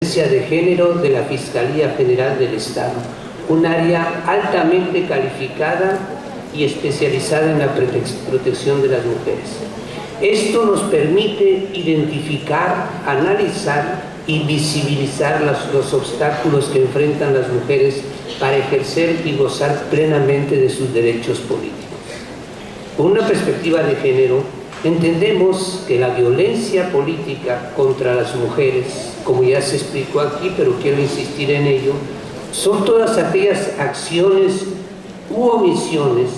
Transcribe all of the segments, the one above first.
Violencia de Género de la Fiscalía General del Estado, un área altamente calificada y especializada en la protección de las mujeres. Esto nos permite identificar, analizar y visibilizar los obstáculos que enfrentan las mujeres para ejercer y gozar plenamente de sus derechos políticos. Con una perspectiva de género, entendemos que la violencia política contra las mujeres, como ya se explicó aquí, pero quiero insistir en ello, son todas aquellas acciones u omisiones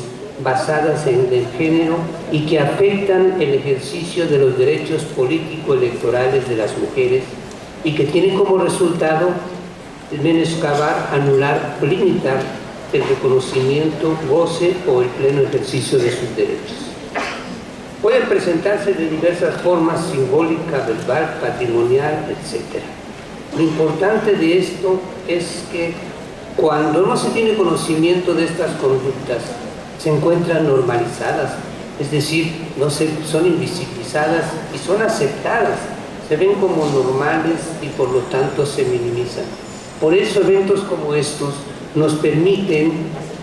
basadas en el género y que afectan el ejercicio de los derechos político-electorales de las mujeres y que tienen como resultado menoscabar, anular o limitar el reconocimiento, goce o el pleno ejercicio de sus derechos. Pueden presentarse de diversas formas, simbólica, verbal, patrimonial, etc. Lo importante de esto es que cuando no se tiene conocimiento de estas conductas, se encuentran normalizadas, es decir, son invisibilizadas y son aceptadas, se ven como normales y por lo tanto se minimizan. Por eso eventos como estos nos permiten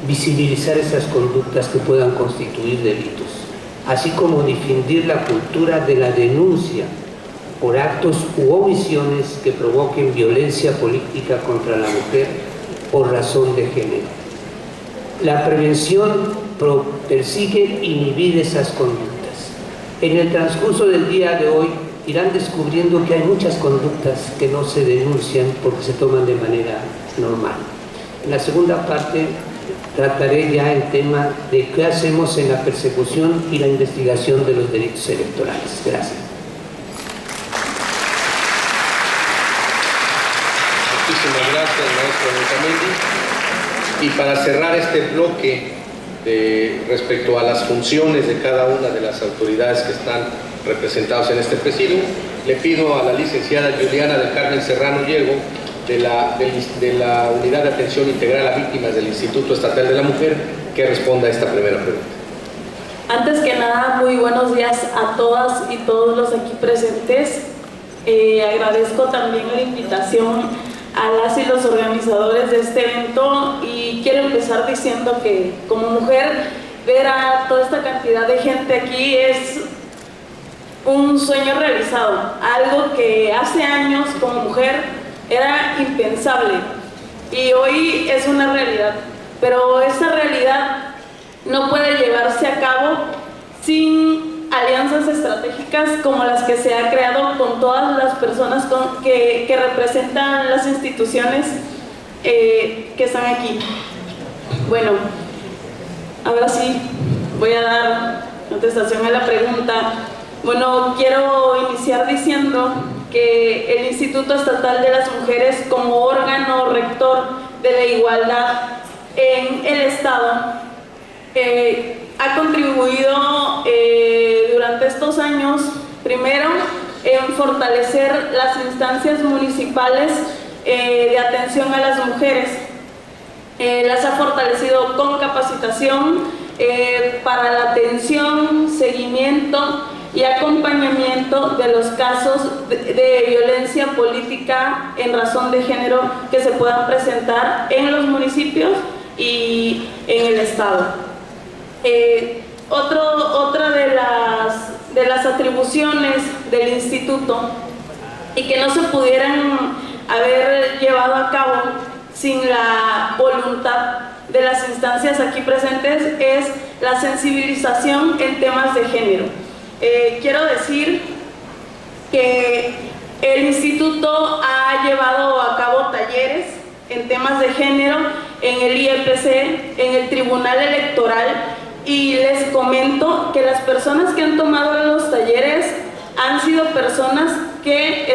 visibilizar esas conductas que puedan constituir delitos, así como difundir la cultura de la denuncia por actos u omisiones que provoquen violencia política contra la mujer por razón de género. La prevención persigue inhibir esas conductas. En el transcurso del día de hoy irán descubriendo que hay muchas conductas que no se denuncian porque se toman de manera normal. En la segunda parte trataré ya el tema de qué hacemos en la persecución y la investigación de los delitos electorales. Gracias. Muchísimas gracias, maestro Otamendi. Y para cerrar este bloque respecto a las funciones de cada una de las autoridades que están representadas en este presidium, le pido a la licenciada Juliana del Carmen Serrano Llego, de la Unidad de Atención Integral a Víctimas del Instituto Estatal de la Mujer, que responda a esta primera pregunta. Antes que nada, muy buenos días a todas y todos los aquí presentes. Agradezco también la invitación a las y los organizadores de este evento y quiero empezar diciendo que como mujer ver a toda esta cantidad de gente aquí es un sueño realizado, algo que hace años como mujer era impensable y hoy es una realidad, pero esa realidad no puede llevarse a cabo sin alianzas estratégicas como las que se ha creado con todas las personas que representan las instituciones que están aquí. Bueno, ahora sí voy a dar contestación a la pregunta. Bueno, quiero iniciar diciendo que el Instituto Estatal de las Mujeres, como órgano rector de la igualdad en el Estado, ha contribuido durante estos años, primero, en fortalecer las instancias municipales de atención a las mujeres. Las ha fortalecido con capacitación para la atención, seguimiento y acompañamiento de los casos de violencia política en razón de género que se puedan presentar en los municipios y en el Estado. Otra de las atribuciones del instituto y que no se pudieran haber llevado a cabo sin la voluntad de las instancias aquí presentes es la sensibilización en temas de género. Quiero decir que el instituto ha llevado a cabo talleres en temas de género en el IEPC, en el Tribunal Electoral, y les comento que las personas que han tomado los talleres han sido personas que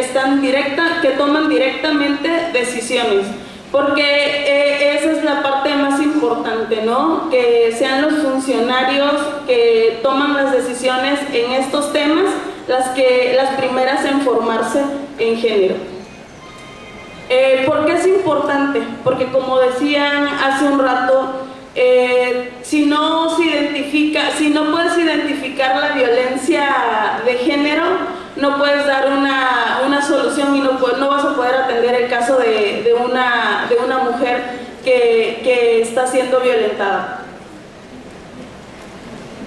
toman directamente decisiones, porque esa es la parte más importante, ¿no? Que sean los funcionarios que toman las decisiones en estos temas las primeras en formarse en género. ¿Por qué es importante? Porque como decían hace un rato, si no puedes identificar la violencia de género, no puedes dar una solución y no vas a poder atender el caso de una mujer que está siendo violentada.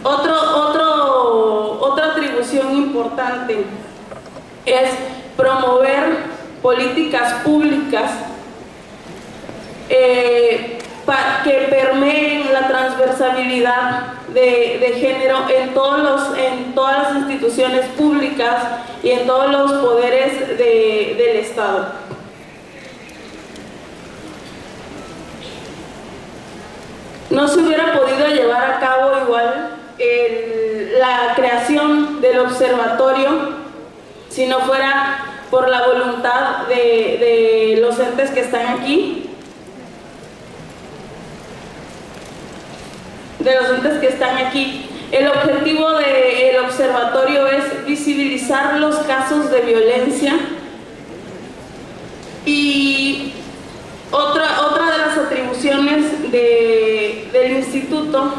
Otra atribución importante es promover políticas públicas que permeen la transversalidad de género en todas las instituciones públicas y en todos los poderes del Estado. No se hubiera podido llevar a cabo igual la creación del observatorio si no fuera por la voluntad de los entes que están aquí, El objetivo del observatorio es visibilizar los casos de violencia y otra de las atribuciones del instituto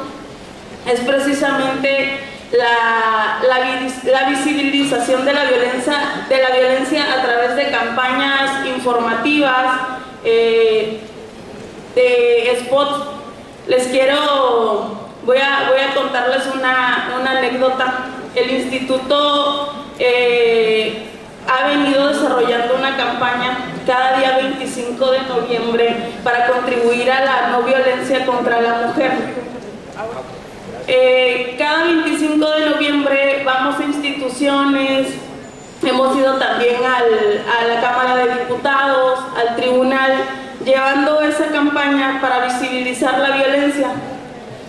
es precisamente la visibilización de la violencia a través de campañas informativas, de spots. Voy a contarles una anécdota. El instituto ha venido desarrollando una campaña cada día 25 de noviembre para contribuir a la no violencia contra la mujer. Cada 25 de noviembre vamos a instituciones, hemos ido también a la Cámara de Diputados, al tribunal, llevando esa campaña para visibilizar la violencia.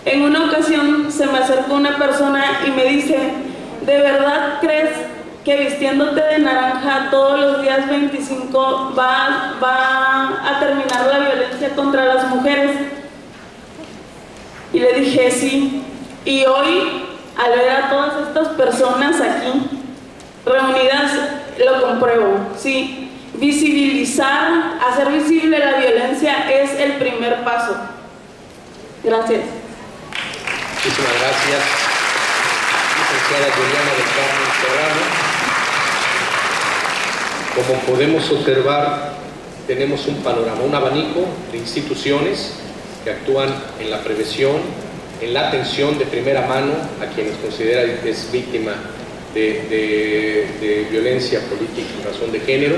En una ocasión se me acercó una persona y me dice: ¿de verdad crees que vistiéndote de naranja todos los días 25 va a terminar la violencia contra las mujeres? Y le dije sí. Y hoy, al ver a todas estas personas aquí reunidas, lo compruebo. Sí, visibilizar, hacer visible la violencia es el primer paso. Gracias. Muchísimas gracias, licenciada Juliana del Carmen Serrano. Como podemos observar, tenemos un panorama, un abanico de instituciones que actúan en la prevención, en la atención de primera mano a quienes consideran que es víctima de violencia política en razón de género,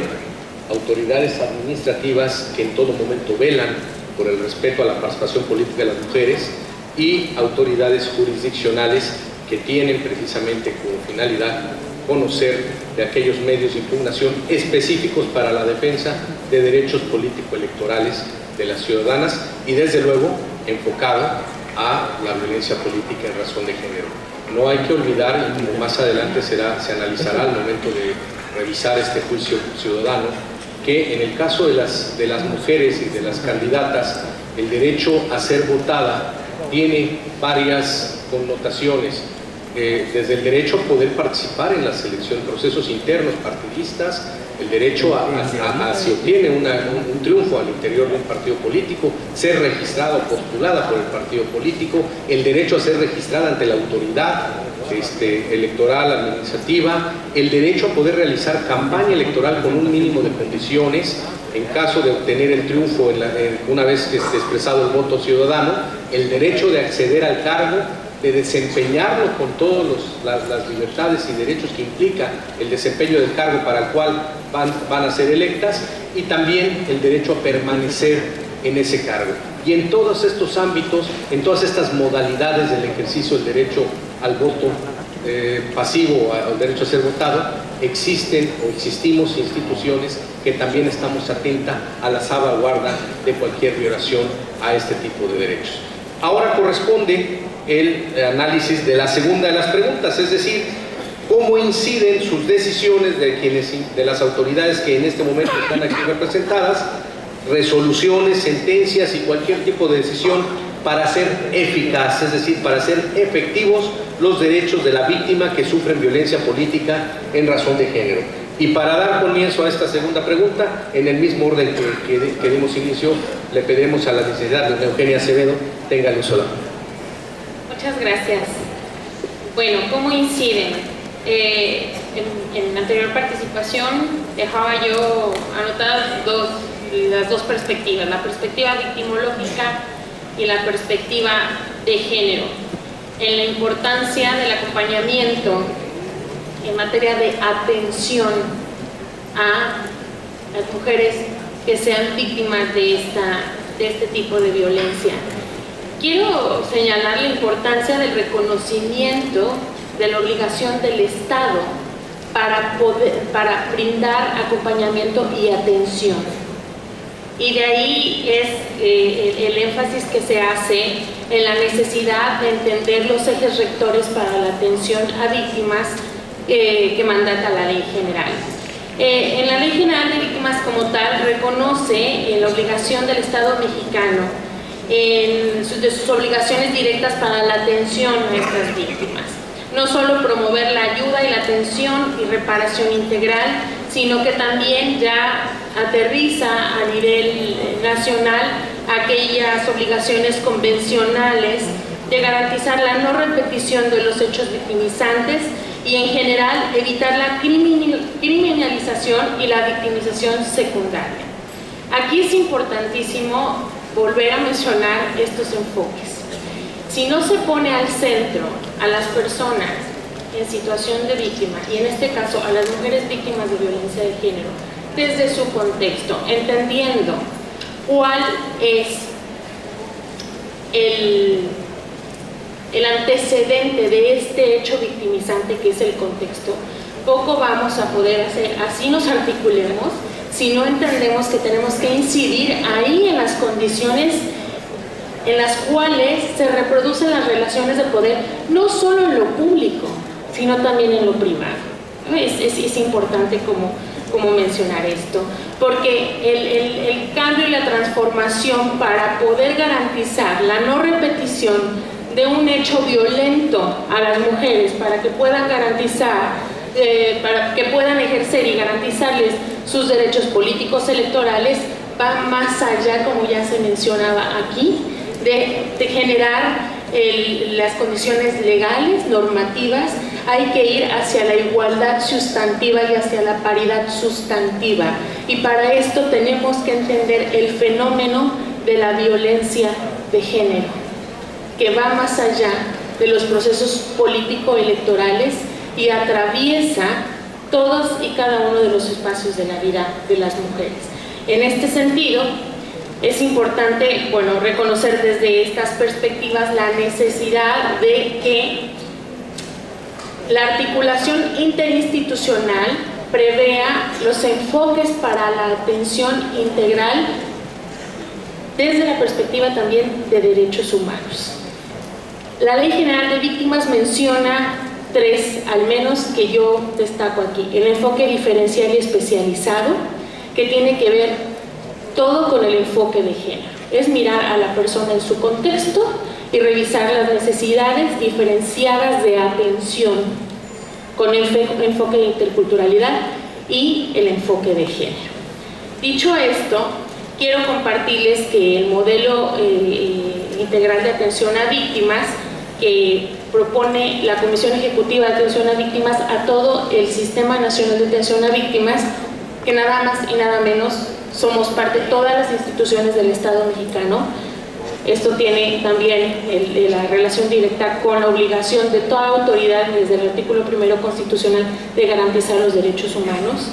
autoridades administrativas que en todo momento velan por el respeto a la participación política de las mujeres y autoridades jurisdiccionales que tienen precisamente como finalidad conocer de aquellos medios de impugnación específicos para la defensa de derechos político-electorales de las ciudadanas y desde luego enfocado a la violencia política en razón de género. No hay que olvidar, y como más adelante se analizará al momento de revisar este juicio ciudadano, que en el caso de las mujeres y de las candidatas, el derecho a ser votada tiene varias connotaciones, desde el derecho a poder participar en la selección, procesos internos partidistas, el derecho a si obtiene un triunfo al interior de un partido político, ser registrada o postulada por el partido político, el derecho a ser registrada ante la autoridad electoral, administrativa, el derecho a poder realizar campaña electoral con un mínimo de condiciones en caso de obtener el triunfo una vez expresado el voto ciudadano, el derecho de acceder al cargo, de desempeñarlo con todas las libertades y derechos que implica el desempeño del cargo para el cual van a ser electas, y también el derecho a permanecer en ese cargo. Y en todos estos ámbitos, en todas estas modalidades del ejercicio del derecho al voto pasivo, al derecho a ser votado, existimos instituciones que también estamos atentas a la salvaguarda de cualquier violación a este tipo de derechos. Ahora corresponde el análisis de la segunda de las preguntas, es decir, cómo inciden sus decisiones de las autoridades que en este momento están aquí representadas, resoluciones, sentencias y cualquier tipo de decisión para ser eficaz, es decir, para ser efectivos los derechos de la víctima que sufren violencia política en razón de género. Y para dar comienzo a esta segunda pregunta, en el mismo orden que dimos inicio, le pedimos a la licenciada Eugenia Acevedo, tenga el uso de la palabra. Muchas gracias. Bueno, ¿cómo inciden? en la anterior participación dejaba yo anotadas las dos perspectivas, la perspectiva victimológica y la perspectiva de género, en la importancia del acompañamiento en materia de atención a las mujeres que sean víctimas de este tipo de violencia. Quiero señalar la importancia del reconocimiento de la obligación del Estado para brindar acompañamiento y atención. Y de ahí es el énfasis que se hace en la necesidad de entender los ejes rectores para la atención a víctimas que mandata la Ley General. En la Ley General de Víctimas como tal reconoce la obligación del Estado mexicano de sus obligaciones directas para la atención a estas víctimas. No solo promover la ayuda y la atención y reparación integral, sino que también ya aterriza a nivel nacional aquellas obligaciones convencionales de garantizar la no repetición de los hechos victimizantes y en general evitar la criminalización y la victimización secundaria. Aquí es importantísimo volver a mencionar estos enfoques. Si no se pone al centro a las personas en situación de víctima, y en este caso a las mujeres víctimas de violencia de género, desde su contexto, entendiendo cuál es el antecedente de este hecho victimizante que es el contexto, poco vamos a poder hacer, así nos articulemos, si no entendemos que tenemos que incidir ahí en las condiciones en las cuales se reproducen las relaciones de poder, no solo en lo público, sino también en lo privado. Es importante como mencionar esto, porque el cambio y la transformación para poder garantizar la no repetición de un hecho violento a las mujeres, para que puedan garantizar, para que puedan ejercer y garantizarles sus derechos políticos electorales, va más allá, como ya se mencionaba aquí, de generar las condiciones legales, normativas. Hay que ir hacia la igualdad sustantiva y hacia la paridad sustantiva, y para esto tenemos que entender el fenómeno de la violencia de género, que va más allá de los procesos político-electorales y atraviesa todos y cada uno de los espacios de la vida de las mujeres. En este sentido, es importante, reconocer desde estas perspectivas la necesidad de que la articulación interinstitucional prevea los enfoques para la atención integral desde la perspectiva también de derechos humanos. La Ley General de Víctimas menciona tres, al menos, que yo destaco aquí. El enfoque diferencial y especializado, que tiene que ver todo con el enfoque de género. Es mirar a la persona en su contexto y revisar las necesidades diferenciadas de atención con el enfoque de interculturalidad y el enfoque de género. Dicho esto, quiero compartirles que el modelo integral de atención a víctimas que propone la Comisión Ejecutiva de Atención a Víctimas a todo el Sistema Nacional de Atención a Víctimas, que nada más y nada menos somos parte de todas las instituciones del Estado mexicano. Esto tiene también la relación directa con la obligación de toda autoridad desde el artículo 1 constitucional de garantizar los derechos humanos.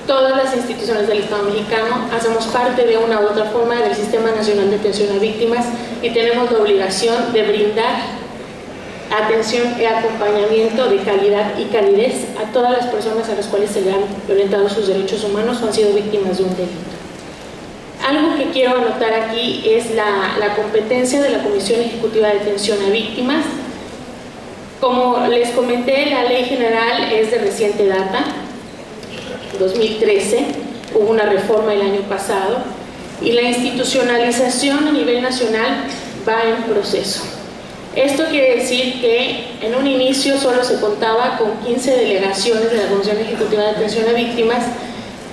Todas las instituciones del Estado mexicano hacemos parte de una u otra forma del Sistema Nacional de Atención a Víctimas y tenemos la obligación de brindar atención y acompañamiento de calidad y calidez a todas las personas a las cuales se le han violentado sus derechos humanos o han sido víctimas de un delito. Algo que quiero anotar aquí es la competencia de la Comisión Ejecutiva de Atención a Víctimas. Como les comenté, la Ley General es de reciente data, 2013, hubo una reforma el año pasado, y la institucionalización a nivel nacional va en proceso. Esto quiere decir que en un inicio solo se contaba con 15 delegaciones de la Comisión Ejecutiva de Atención a Víctimas.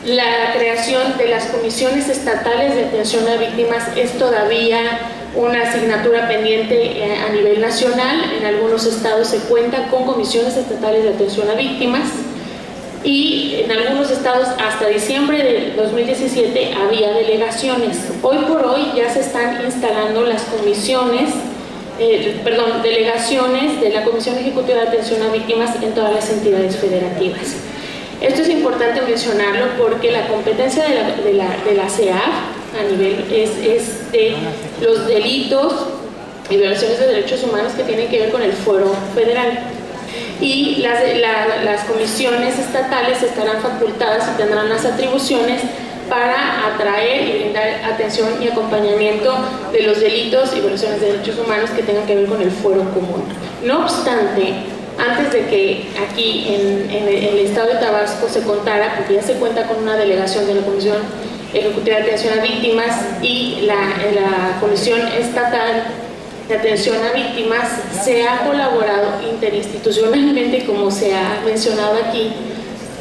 La creación de las comisiones estatales de atención a víctimas es todavía una asignatura pendiente a nivel nacional. En algunos estados se cuenta con comisiones estatales de atención a víctimas. y en algunos estados hasta diciembre del 2017 había delegaciones. Hoy por hoy ya se están instalando las comisiones, delegaciones de la Comisión Ejecutiva de Atención a Víctimas en todas las entidades federativas. Esto es importante mencionarlo porque la competencia de la CEAF a nivel es de los delitos y violaciones de derechos humanos que tienen que ver con el fuero federal. Y las comisiones estatales estarán facultadas y tendrán las atribuciones para atraer y brindar atención y acompañamiento de los delitos y violaciones de derechos humanos que tengan que ver con el fuero común. No obstante, antes de que aquí en el estado de Tabasco se contara, porque ya se cuenta con una delegación de la Comisión Ejecutiva de Atención a Víctimas y la Comisión Estatal de Atención a Víctimas, se ha colaborado interinstitucionalmente, como se ha mencionado aquí,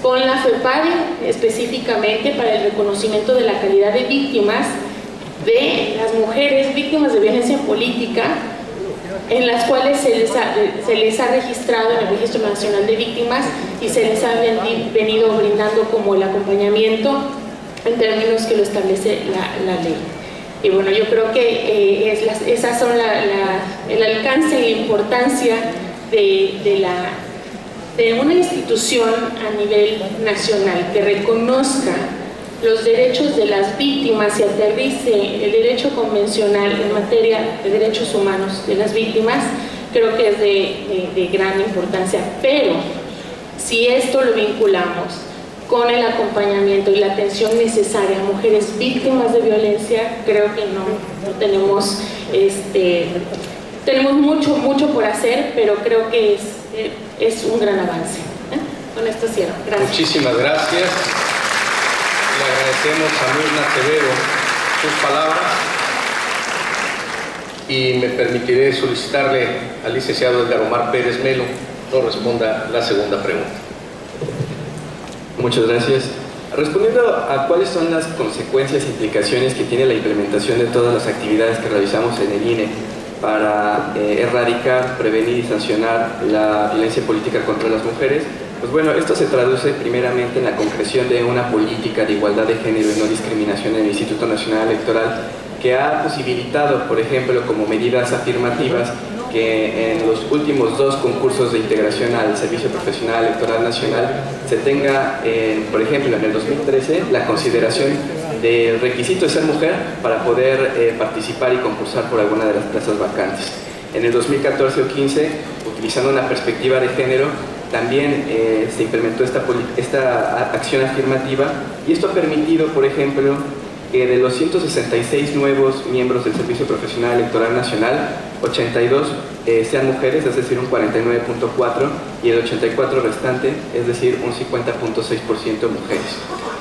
con la FEPADE específicamente para el reconocimiento de la calidad de víctimas de las mujeres víctimas de violencia política, en las cuales se les ha registrado en el Registro Nacional de Víctimas y se les ha venido brindando como el acompañamiento en términos que lo establece la ley. Y bueno, yo creo que esas son el alcance y la importancia de una institución a nivel nacional que reconozca los derechos de las víctimas y aterrice el derecho convencional en materia de derechos humanos de las víctimas. Creo que es de gran importancia, pero si esto lo vinculamos con el acompañamiento y la atención necesaria a mujeres víctimas de violencia, creo que no tenemos, tenemos mucho por hacer, pero creo que es un gran avance. Con esto cierro. Gracias. Muchísimas gracias. Le agradecemos a Mirna Acevedo sus palabras y me permitiré solicitarle al licenciado Edgar Omar Pérez Melo nos responda la segunda pregunta. Muchas gracias. Respondiendo a cuáles son las consecuencias e implicaciones que tiene la implementación de todas las actividades que realizamos en el INE para erradicar, prevenir y sancionar la violencia política contra las mujeres, pues bueno, esto se traduce primeramente en la concreción de una política de igualdad de género y no discriminación en el Instituto Nacional Electoral, que ha posibilitado, por ejemplo, como medidas afirmativas, que en los últimos 2 concursos de integración al Servicio Profesional Electoral Nacional se tenga, por ejemplo, en el 2013, la consideración del requisito de ser mujer para poder participar y concursar por alguna de las plazas vacantes. En el 2014 o 15, utilizando una perspectiva de género, también se implementó esta acción afirmativa, y esto ha permitido, por ejemplo, que de los 166 nuevos miembros del Servicio Profesional Electoral Nacional, 82 sean mujeres, es decir, un 49.4%, y el 84% restante, es decir, un 50.6% mujeres.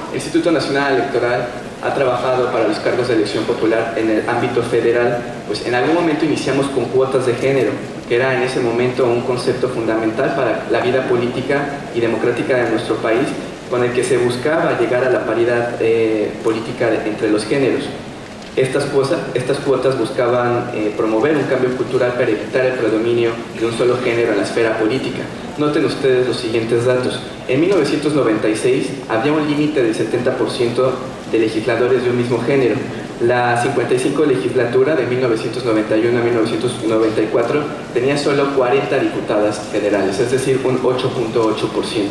El Instituto Nacional Electoral ha trabajado para los cargos de elección popular en el ámbito federal, pues en algún momento iniciamos con cuotas de género, que era en ese momento un concepto fundamental para la vida política y democrática de nuestro país, con el que se buscaba llegar a la paridad política entre los géneros. Estas cuotas buscaban promover un cambio cultural para evitar el predominio de un solo género en la esfera política. Noten ustedes los siguientes datos. En 1996 había un límite del 70% de legisladores de un mismo género. La 55 legislatura de 1991 a 1994 tenía solo 40 diputadas federales, es decir, un 8.8%.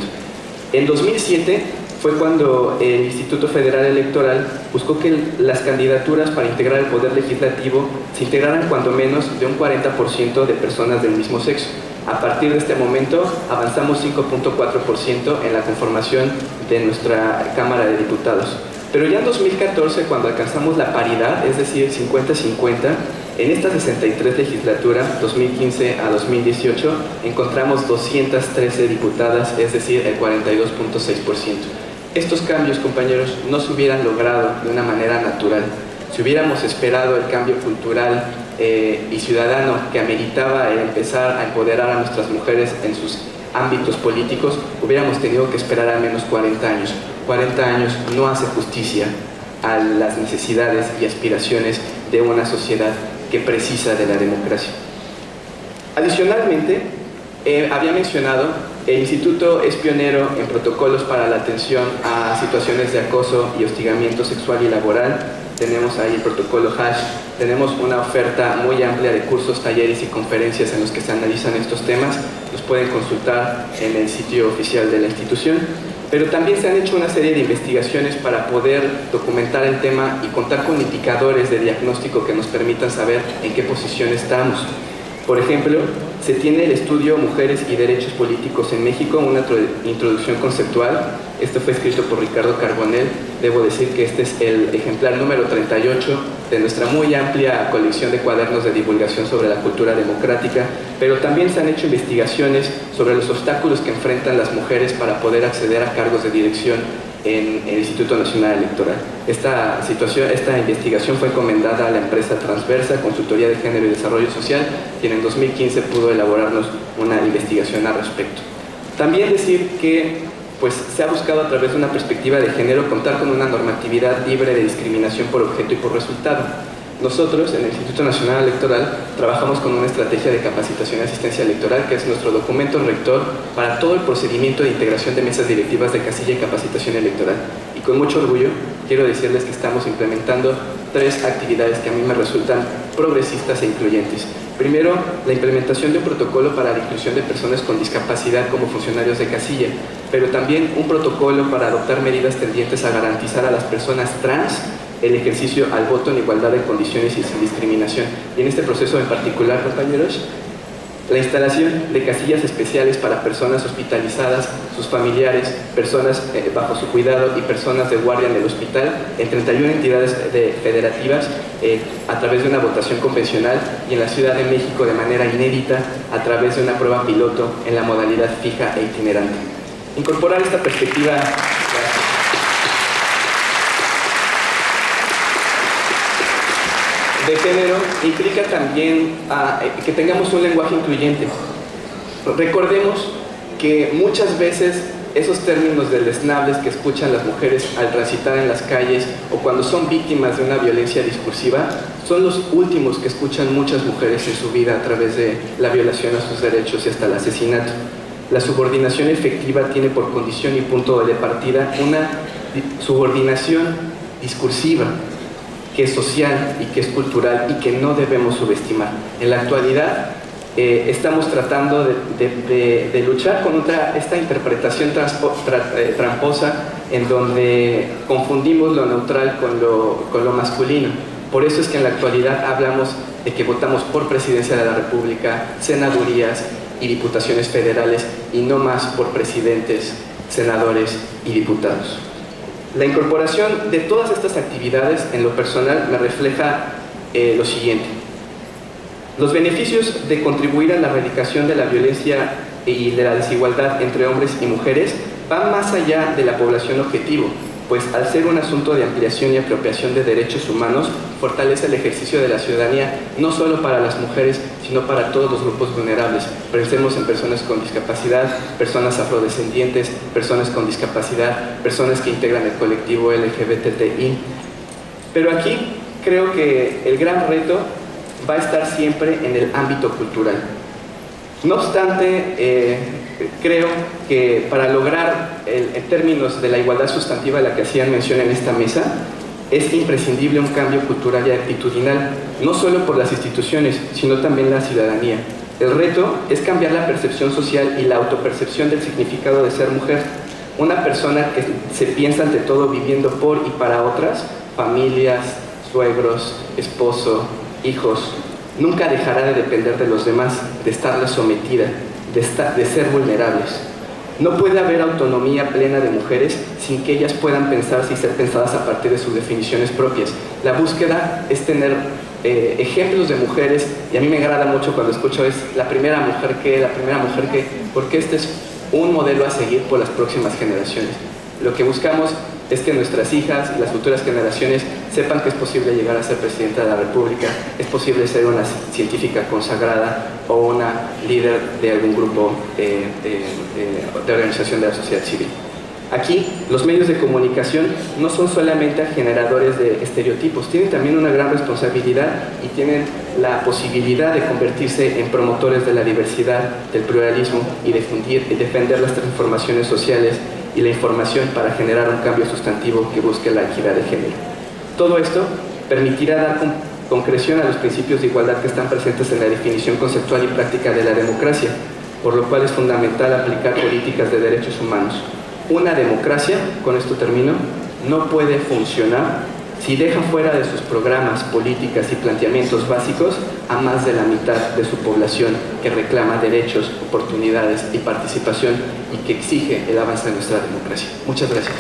En 2007 fue cuando el Instituto Federal Electoral buscó que las candidaturas para integrar el Poder Legislativo se integraran cuando menos de un 40% de personas del mismo sexo. A partir de este momento avanzamos 5.4% en la conformación de nuestra Cámara de Diputados. Pero ya en 2014, cuando alcanzamos la paridad, es decir, 50-50, en esta 63 legislatura, 2015 a 2018, encontramos 213 diputadas, es decir, el 42.6%. Estos cambios, compañeros, no se hubieran logrado de una manera natural. Si hubiéramos esperado el cambio cultural y ciudadano que ameritaba empezar a empoderar a nuestras mujeres en sus ámbitos políticos, hubiéramos tenido que esperar al menos 40 años. 40 años no hace justicia a las necesidades y aspiraciones de una sociedad que precisa de la democracia. Adicionalmente, había mencionado El instituto es pionero en protocolos para la atención a situaciones de acoso y hostigamiento sexual y laboral. Tenemos ahí el protocolo HASH, tenemos una oferta muy amplia de cursos, talleres y conferencias en los que se analizan estos temas. Los pueden consultar en el sitio oficial de la institución. Pero también se han hecho una serie de investigaciones para poder documentar el tema y contar con indicadores de diagnóstico que nos permitan saber en qué posición estamos. Por ejemplo, se tiene el estudio Mujeres y Derechos Políticos en México, una introducción conceptual. Este fue escrito por Ricardo Carbonell. Debo decir que este es el ejemplar número 38 de nuestra muy amplia colección de cuadernos de divulgación sobre la cultura democrática, pero también se han hecho investigaciones sobre los obstáculos que enfrentan las mujeres para poder acceder a cargos de dirección en el Instituto Nacional Electoral. Esta investigación fue encomendada a la empresa Transversa, Consultoría de Género y Desarrollo Social, quien en 2015 pudo elaborarnos una investigación al respecto. También decir que se ha buscado a través de una perspectiva de género contar con una normatividad libre de discriminación por objeto y por resultado. Nosotros, en el Instituto Nacional Electoral, trabajamos con una estrategia de capacitación y asistencia electoral, que es nuestro documento rector para todo el procedimiento de integración de mesas directivas de casilla y capacitación electoral. Y con mucho orgullo, quiero decirles que estamos implementando 3 actividades que a mí me resultan progresistas e incluyentes. Primero, la implementación de un protocolo para la inclusión de personas con discapacidad como funcionarios de casilla, pero también un protocolo para adoptar medidas tendientes a garantizar a las personas trans el ejercicio al voto en igualdad de condiciones y sin discriminación. Y en este proceso en particular, compañeros, la instalación de casillas especiales para personas hospitalizadas, sus familiares, personas bajo su cuidado y personas de guardia en el hospital en 31 entidades federativas a través de una votación convencional, y en la Ciudad de México de manera inédita a través de una prueba piloto en la modalidad fija e itinerante. Incorporar esta perspectiva de género implica también que tengamos un lenguaje incluyente. Recordemos que muchas veces esos términos deleznables que escuchan las mujeres al transitar en las calles o cuando son víctimas de una violencia discursiva son los últimos que escuchan muchas mujeres en su vida a través de la violación a sus derechos y hasta el asesinato. La subordinación efectiva tiene por condición y punto de partida una subordinación discursiva, que es social y que es cultural y que no debemos subestimar. En la actualidad estamos tratando de luchar contra esta interpretación tramposa en donde confundimos lo neutral con lo masculino. Por eso es que en la actualidad hablamos de que votamos por presidencia de la República, senadurías y diputaciones federales, y no más por presidentes, senadores y diputados. La incorporación de todas estas actividades en lo personal me refleja lo siguiente. Los beneficios de contribuir a la erradicación de la violencia y de la desigualdad entre hombres y mujeres van más allá de la población objetivo, pues al ser un asunto de ampliación y apropiación de derechos humanos, fortalece el ejercicio de la ciudadanía no solo para las mujeres, sino para todos los grupos vulnerables. Pensemos en personas con discapacidad, personas afrodescendientes, personas con discapacidad, personas que integran el colectivo LGBTI. Pero aquí creo que el gran reto va a estar siempre en el ámbito cultural. No obstante, creo que para lograr, en términos de la igualdad sustantiva a la que hacían mención en esta mesa, es imprescindible un cambio cultural y actitudinal, no solo por las instituciones, sino también la ciudadanía. El reto es cambiar la percepción social y la autopercepción del significado de ser mujer. Una persona que se piensa ante todo viviendo por y para otras, familias, suegros, esposo, hijos, nunca dejará de depender de los demás, de estarles sometida, de ser vulnerables. No puede haber autonomía plena de mujeres sin que ellas puedan pensarse y ser pensadas a partir de sus definiciones propias. La búsqueda es tener ejemplos de mujeres, y a mí me agrada mucho cuando escucho es la primera mujer que, porque este es un modelo a seguir por las próximas generaciones. Lo que buscamos es que nuestras hijas y las futuras generaciones sepan que es posible llegar a ser presidenta de la República, es posible ser una científica consagrada o una líder de algún grupo de organización de la sociedad civil. Aquí, los medios de comunicación no son solamente generadores de estereotipos, tienen también una gran responsabilidad y tienen la posibilidad de convertirse en promotores de la diversidad, del pluralismo y difundir y defender las transformaciones sociales y la información para generar un cambio sustantivo que busque la equidad de género. Todo esto permitirá dar concreción a los principios de igualdad que están presentes en la definición conceptual y práctica de la democracia, por lo cual es fundamental aplicar políticas de derechos humanos. Una democracia, con esto termino, no puede funcionar si deja fuera de sus programas, políticas y planteamientos básicos a más de la mitad de su población que reclama derechos, oportunidades y participación y que exige el avance de nuestra democracia. Muchas gracias.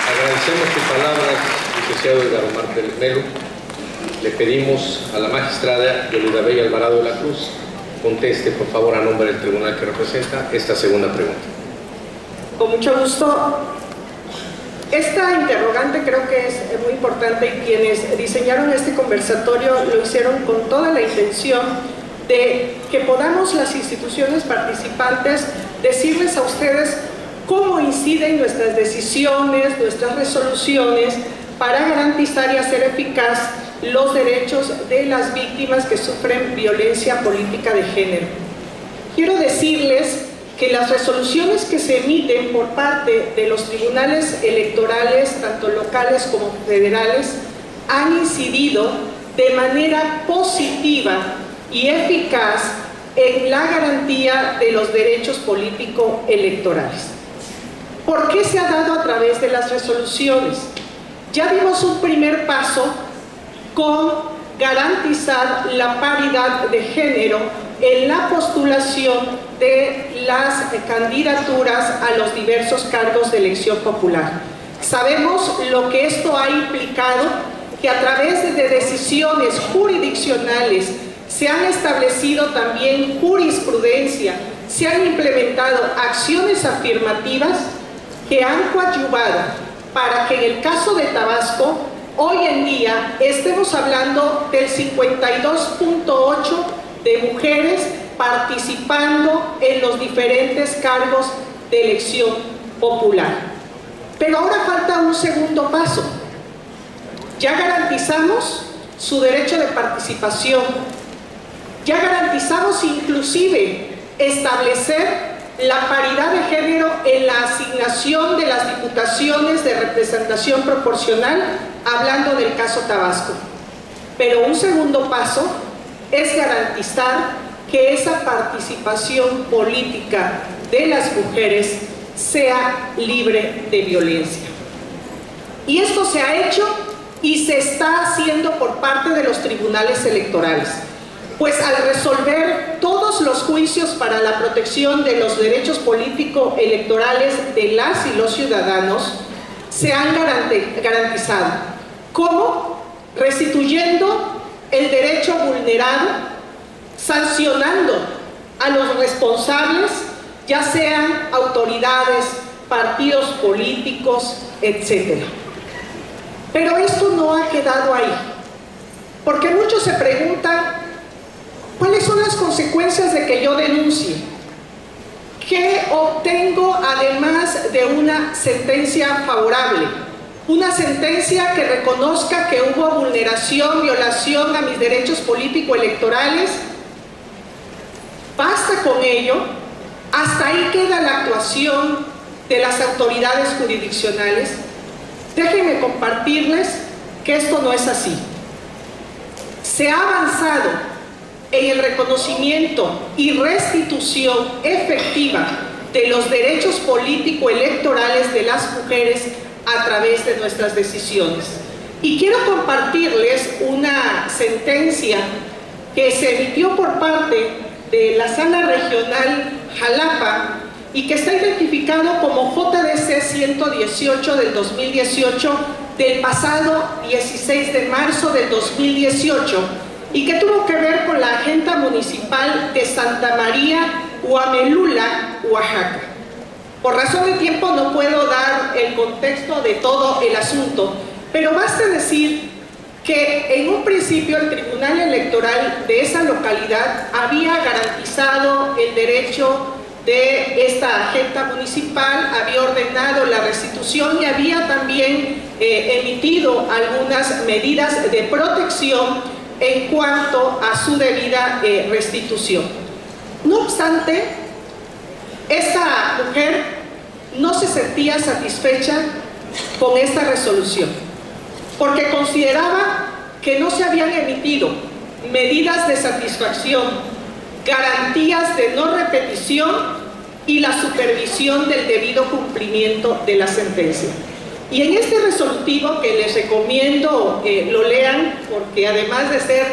Agradecemos sus palabras, licenciado Edgar Omar Pérez Melo. Le pedimos a la magistrada Yolanda Bella Alvarado de la Cruz conteste, por favor, a nombre del tribunal que representa, esta segunda pregunta. Con mucho gusto. Esta interrogante creo que es muy importante y quienes diseñaron este conversatorio lo hicieron con toda la intención de que podamos las instituciones participantes decirles a ustedes cómo inciden nuestras decisiones, nuestras resoluciones para garantizar y hacer eficaz los derechos de las víctimas que sufren violencia política de género. Quiero decirles que las resoluciones que se emiten por parte de los tribunales electorales, tanto locales como federales, han incidido de manera positiva y eficaz en la garantía de los derechos político-electorales. ¿Por qué se ha dado a través de las resoluciones? Ya dimos un primer paso con garantizar la paridad de género en la postulación de las candidaturas a los diversos cargos de elección popular. Sabemos lo que esto ha implicado, que a través de decisiones jurisdiccionales se han establecido también jurisprudencia, se han implementado acciones afirmativas que han coadyuvado para que en el caso de Tabasco hoy en día estemos hablando del 52.8% de mujeres participando en los diferentes cargos de elección popular. Pero ahora falta un segundo paso. Ya garantizamos su derecho de participación, ya garantizamos inclusive establecer la paridad de género en la asignación de las diputaciones de representación proporcional, hablando del caso Tabasco. Pero un segundo paso es garantizar que esa participación política de las mujeres sea libre de violencia. Y esto se ha hecho y se está haciendo por parte de los tribunales electorales. Pues al resolver todos los juicios para la protección de los derechos político-electorales de las y los ciudadanos, se han garantizado. ¿Cómo? Restituyendo el derecho vulnerado, sancionando a los responsables, ya sean autoridades, partidos políticos, etc. Pero esto no ha quedado ahí, porque muchos se preguntan, ¿cuáles son las consecuencias de que yo denuncie? ¿Qué obtengo además de una sentencia favorable? Una sentencia que reconozca que hubo vulneración, violación a mis derechos político-electorales. Basta con ello. Hasta ahí queda la actuación de las autoridades jurisdiccionales. Déjenme compartirles que esto no es así. Se ha avanzado en el reconocimiento y restitución efectiva de los derechos político-electorales de las mujeres a través de nuestras decisiones. Y quiero compartirles una sentencia que se emitió por parte de la Sala Regional Jalapa y que está identificado como JDC 118 del 2018 del pasado 16 de marzo del 2018 y que tuvo que ver con la Agenda Municipal de Santa María Huamelula, Oaxaca. Por razón de tiempo no puedo dar el contexto de todo el asunto, pero basta decir que en un principio el Tribunal Electoral de esa localidad había garantizado el derecho de esta agente municipal, había ordenado la restitución y había también emitido algunas medidas de protección en cuanto a su debida restitución. No obstante, esta mujer no se sentía satisfecha con esta resolución, porque consideraba que no se habían emitido medidas de satisfacción, garantías de no repetición y la supervisión del debido cumplimiento de la sentencia. Y en este resolutivo, que les recomiendo lo lean, porque además de ser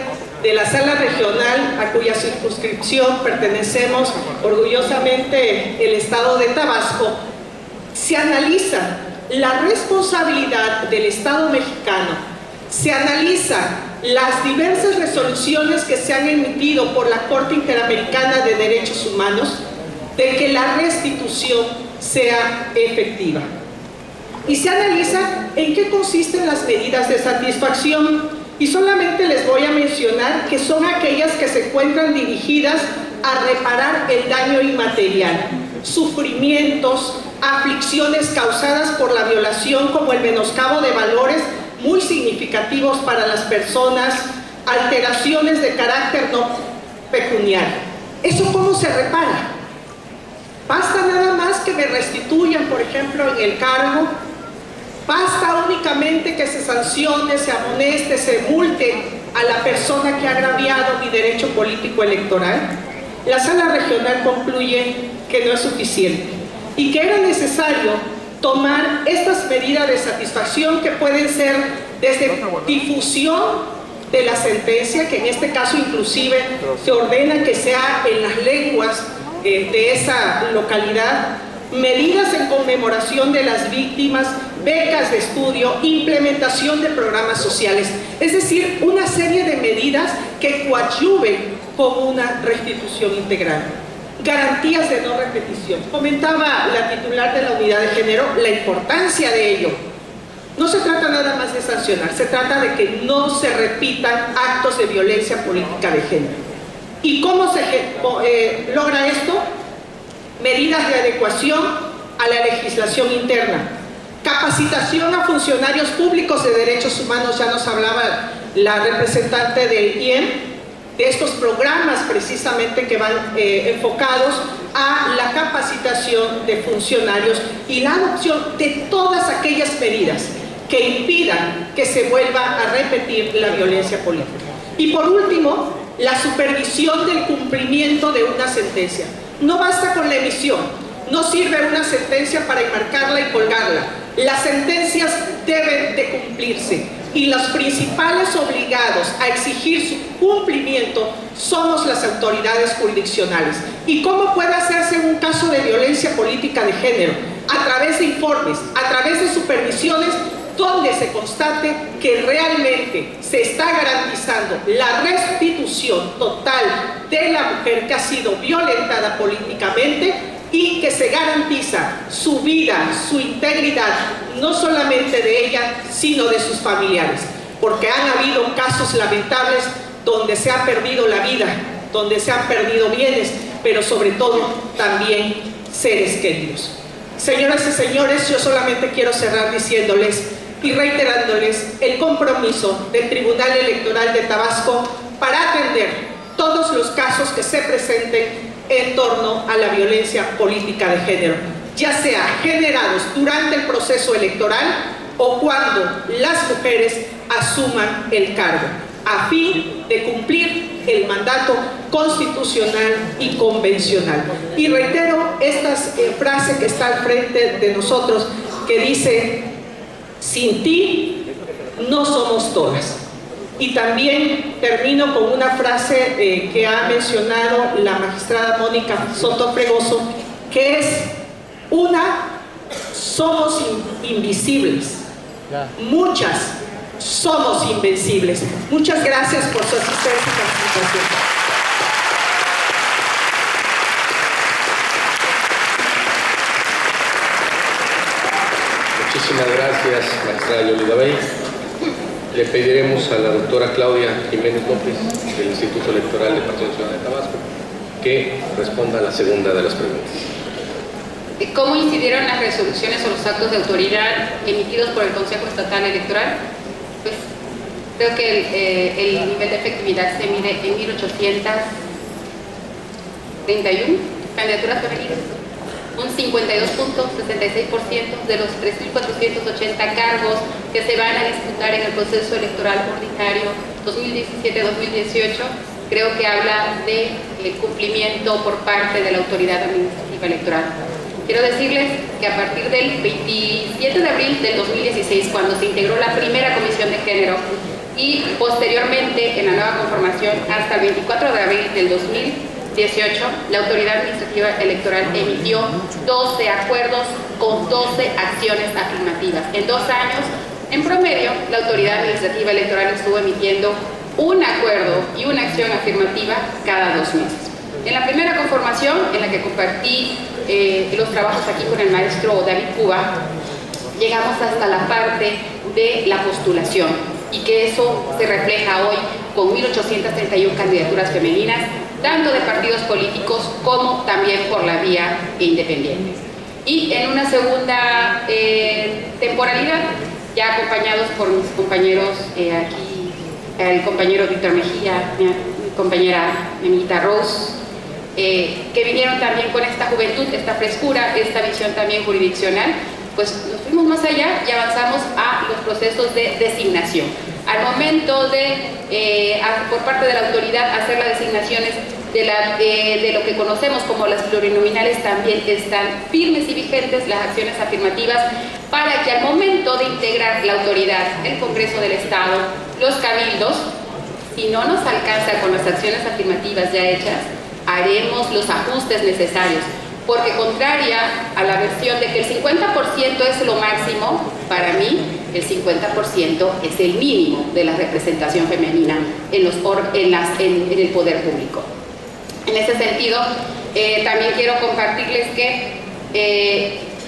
de la sala regional a cuya circunscripción pertenecemos orgullosamente el estado de Tabasco, se analiza la responsabilidad del Estado mexicano, se analiza las diversas resoluciones que se han emitido por la Corte Interamericana de Derechos Humanos de que la restitución sea efectiva. Y se analiza en qué consisten las medidas de satisfacción, y solamente les voy a mencionar que son aquellas que se encuentran dirigidas a reparar el daño inmaterial, sufrimientos, aflicciones causadas por la violación, como el menoscabo de valores muy significativos para las personas, alteraciones de carácter no pecuniario. ¿Eso cómo se repara? Basta nada más que me restituyan, por ejemplo, en el cargo. Basta únicamente que se sancione, se amoneste, se multe a la persona que ha agraviado mi derecho político electoral. La sala regional concluye que no es suficiente y que era necesario tomar estas medidas de satisfacción, que pueden ser desde difusión de la sentencia, que en este caso inclusive se ordena que sea en las lenguas de esa localidad, medidas en conmemoración de las víctimas, becas de estudio, implementación de programas sociales, es decir, una serie de medidas que coadyuven con una restitución integral. Garantías de no repetición. Comentaba la titular de la unidad de género la importancia de ello. No se trata nada más de sancionar, se trata de que no se repitan actos de violencia política de género. ¿Y cómo se logra esto? Medidas de adecuación a la legislación interna, capacitación a funcionarios públicos de derechos humanos, ya nos hablaba la representante del IEM, de estos programas precisamente que van enfocados a la capacitación de funcionarios y la adopción de todas aquellas medidas que impidan que se vuelva a repetir la violencia política. Y por último, la supervisión del cumplimiento de una sentencia. No basta con la emisión, no sirve una sentencia para enmarcarla y colgarla. Las sentencias deben de cumplirse y los principales obligados a exigir su cumplimiento somos las autoridades jurisdiccionales. ¿Y cómo puede hacerse en un caso de violencia política de género? A través de informes, a través de supervisiones donde se constate que realmente se está garantizando la restitución total de la mujer que ha sido violentada políticamente y que se garantiza su vida, su integridad, no solamente de ella, sino de sus familiares. Porque han habido casos lamentables donde se ha perdido la vida, donde se han perdido bienes, pero sobre todo también seres queridos. Señoras y señores, yo solamente quiero cerrar diciéndoles y reiterándoles el compromiso del Tribunal Electoral de Tabasco para atender todos los casos que se presenten en torno a la violencia política de género, ya sea generados durante el proceso electoral o cuando las mujeres asuman el cargo, a fin de cumplir el mandato constitucional y convencional. Y reitero esta frase que está al frente de nosotros, que dice: sin ti no somos todas. Y también termino con una frase que ha mencionado la magistrada Mónica Soto Fregoso, que es somos invisibles, muchas somos invencibles. Muchas gracias por su asistencia y participación. Muchísimas gracias, magistrada Yolida Bey. le pediremos a la doctora Claudia Jiménez López, del Instituto Electoral del Partido Nacional de Tabasco, que responda a la segunda de las preguntas. ¿Cómo incidieron las resoluciones o los actos de autoridad emitidos por el Consejo Estatal Electoral? Pues creo que el nivel de efectividad se mide en 1.831 candidaturas femeninas, un 52.66% de los 3.480 cargos que se van a disputar en el proceso electoral ordinario 2017-2018. Creo que habla del cumplimiento por parte de la autoridad administrativa electoral. Quiero decirles que a partir del 27 de abril del 2016, cuando se integró la primera comisión de género, y posteriormente en la nueva conformación hasta el 24 de abril del 2018, la autoridad administrativa electoral emitió 12 acuerdos con 12 acciones afirmativas. En 2 años, en promedio, la autoridad administrativa electoral estuvo emitiendo un acuerdo y una acción afirmativa cada 2 meses. En la primera conformación, en la que compartí los trabajos aquí con el maestro David Cuba, llegamos hasta la parte de la postulación, y que eso se refleja hoy con 1.831 candidaturas femeninas, tanto de partidos políticos como también por la vía independiente. Y en una segunda temporalidad, ya acompañados por mis compañeros aquí, el compañero Víctor Mejía, mi compañera Emita Rose, que vinieron también con esta juventud, esta frescura, esta visión también jurisdiccional, pues nos fuimos más allá y avanzamos a los procesos de designación. Al momento de, por parte de la autoridad, hacer las designaciones de lo que conocemos como las plurinominales, también están firmes y vigentes las acciones afirmativas para que al momento de integrar la autoridad, el Congreso del Estado, los cabildos, si no nos alcanza con las acciones afirmativas ya hechas, haremos los ajustes necesarios, porque contraria a la versión de que el 50% es lo máximo, para mí el 50% es el mínimo de la representación femenina en el poder público. En ese sentido, también quiero compartirles que